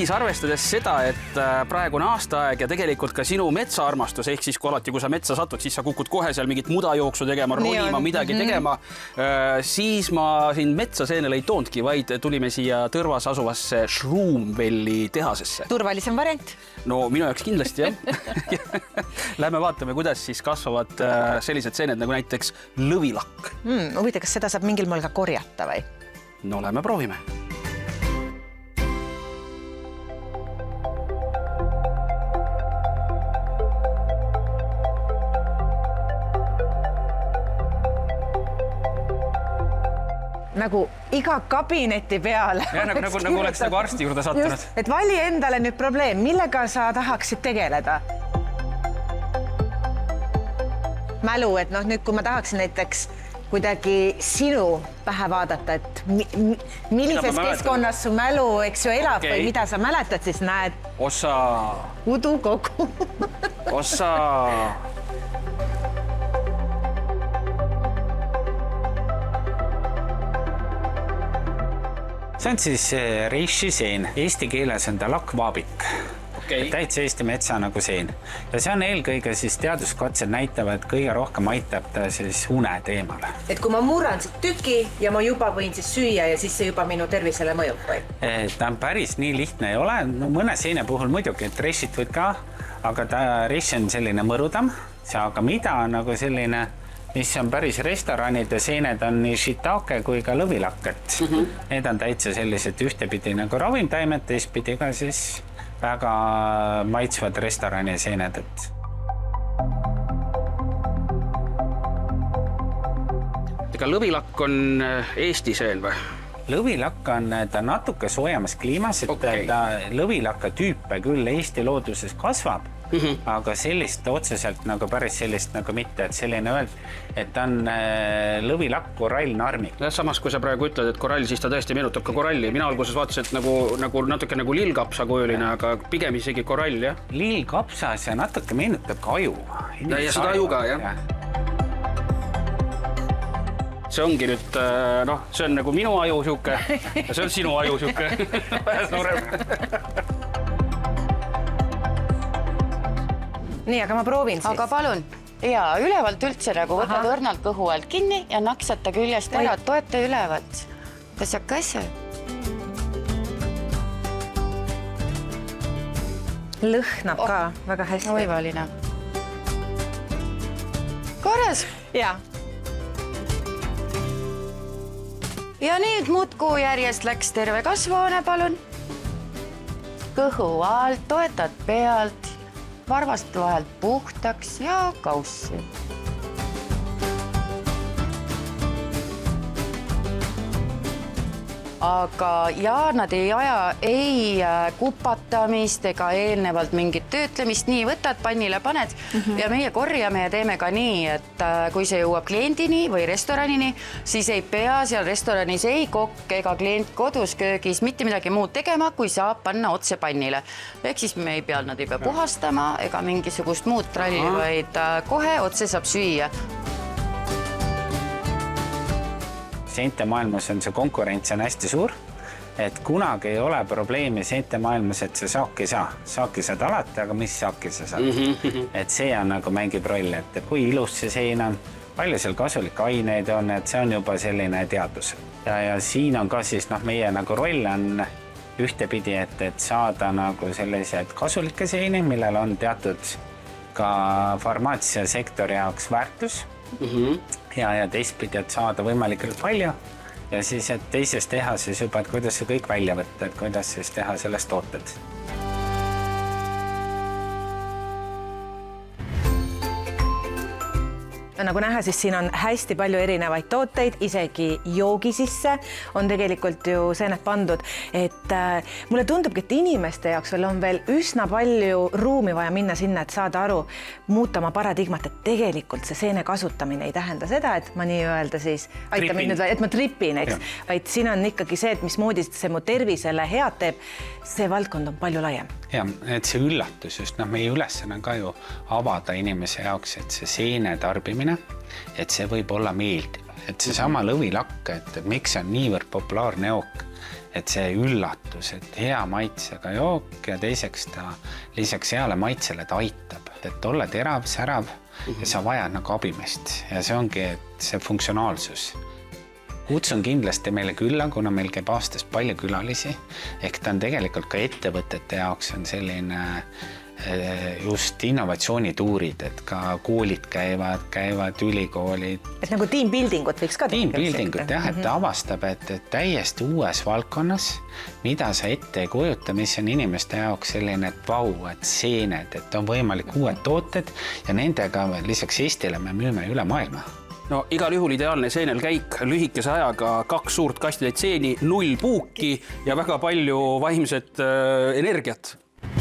siis arvestades seda, et praegune aastaaeg ja tegelikult ka sinu metsaarmastus, ehk siis kui alati, kui sa metsa satud, siis sa kukud kohe seal mingit mudajooksu tegema, ronima, midagi tegema, siis ma siin metsa seenele ei toonudki, vaid tulime siia tõrvas asuvasse Schroomwelli tehasesse. Turvalisem variant? No minu jaoks kindlasti, jah. Lähme vaatame, kuidas siis kasvavad sellised seened nagu näiteks lõvilakk. Huvita, kas seda saab mingil moel ka korjata või? No lähme proovime. Nagu iga kabineti peale. Ja, nagu oleks nagu arsti juurde sattunud. Just, et vali endale nüüd probleem, millega sa tahaksid tegeleda? Mälu, et nüüd, kui ma tahaksin näiteks kuidagi sinu pähe vaadata, et millises keskkonnas su mälu, eks ju, elab või mida sa mäletad, siis näed osa udu kogu. Osa see on siis reishi seen. Eesti keeles on ta lakkvaabik. Täitsa Eesti metsa nagu seen. Ja see on eelkõige siis teaduskatsed näitavad, et kõige rohkem aitab ta siis une teemale. Et kui ma murran siit tüki ja ma juba võin siis süüa ja siis see juba minu tervisele mõjub või? Ta on päris nii lihtne ei ole. No, mõne seene puhul muidugi, et reishit võid ka, aga ta reish on selline mõrudam. Aga mida nagu selline mis on päris restoranide seened on nii shiitake kui ka lõvilakket. Need on täitsa sellised ühtepidi nagu ravimtaimed, teistpidi ka siis väga maitsvad restorani seened. Ega lõvilakk on Eesti seen või? Lõvilakk on ta natuke soojamas kliimas, et ta lõvilakka tüüpe küll Eesti looduses kasvab. Aga sellist otseselt nagu päris sellist nagu mitte, et selline öeld, et ta on lõvilakk korallnarmik. Samas, kui sa praegu ütled, et korall, siis ta tõesti meenutab ka koralli. Mina alguses vaatasin, et nagu natuke nagu lillkapsa kujuline, aga pigem isegi korall, jah? Lillkapsas ja natuke meenutab ka aju. Ja seda aju ka, jah. See ongi nüüd, see on nagu minu aju siuke ja see on sinu aju siuke. Vähe suurem. Nii, aga ma proovin siis. Aga palun. Ja ülevalt üldse nagu võtad õrnalt kõhu alt kinni ja naksata küljest ära. Toeta ülevalt. Ta saab käse. Lõhnab ka väga hästi. Oivaline. Korras? Jaa. Ja nüüd muudkuu järjest läks terve kasvuhoone, palun. Kõhu alt, toetad pealt. Varvast vahelt puhtaks ja kaussi. Aga ja nad ei aja ei kupatamist ega eelnevalt mingit töötlemist. Nii võtad, pannile paned ja meie korjame ja teeme ka nii, et kui see jõuab kliendini või restoranini, siis ei pea seal restoranis ei kokk ega klient kodus köögis mitte midagi muud tegema, kui saab panna otse pannile. Ehk siis me ei pea, nad ei pea puhastama ega mingisugust muud tralli, vaid kohe otse saab süüa. Seente maailmas on see konkurents on hästi suur, et kunagi ei ole probleemi seente maailmas, et sa saaki saa. Saaki saad alati, aga mis saaki sa saad? Et see on nagu mängib roll, et kui ilus see sein on, palju seal kasulikke aineid on, et see on juba selline teadus. Ja siin on ka siis meie nagu roll on ühtepidi, et saada nagu sellised kasulikke seini, millel on teatud ka farmaatsiasektori jaoks väärtus. Ja teistpidi, et saada võimalikult palju ja siis, et teises teha siis juba, et kuidas see kõik välja võtta, et kuidas siis teha sellest tooted. Nagu näha, siis siin on hästi palju erinevaid tooteid, isegi joogi sisse on tegelikult ju seened pandud, et mulle tundubki, et inimeste jaoks on veel üsna palju ruumi vaja minna sinna, et saada aru, muuta oma paradigmat, et tegelikult see seene kasutamine ei tähenda seda, et ma nii-öelda siis aitab mind nüüd, et ma tripin, eks, vaid siin on ikkagi see, et mismoodi see mu tervisele head teeb, see valdkond on palju laiem. Ja, et see üllatus just, meie ülesanne on ka ju avada inimese jaoks, et see seene tarbimine, et see võib olla meeldiv. Et see sama lõvilakk, et miks on niivõrd populaarne jook, et see üllatus, et hea maitsega jook ja teiseks ta lisaks heale maitsele ta aitab, et olla terav, särav ja sa vajad nagu abimeest ja see ongi see funktsionaalsus. Kutsun kindlasti meile külla, kuna meil käib aastas palju külalisi, ehk ta on tegelikult ka ettevõtete jaoks on selline just innovatsioonituurid, et ka koolid käivad ülikoolid. Et nagu teambuildingut võiks ka teambuildingut jah, et ta avastab, et täiesti uues valdkonnas, mida sa ette ei kujuta, mis on inimeste jaoks selline, et vau, et seened, et on võimalik uued tooted ja nendega lisaks Eestile me müüme üle maailma. No igal juhul ideaalne seenel käik, lühikese ajaga 2 suurt kastitäit seeni, 0 puuki ja väga palju vaimset energiat.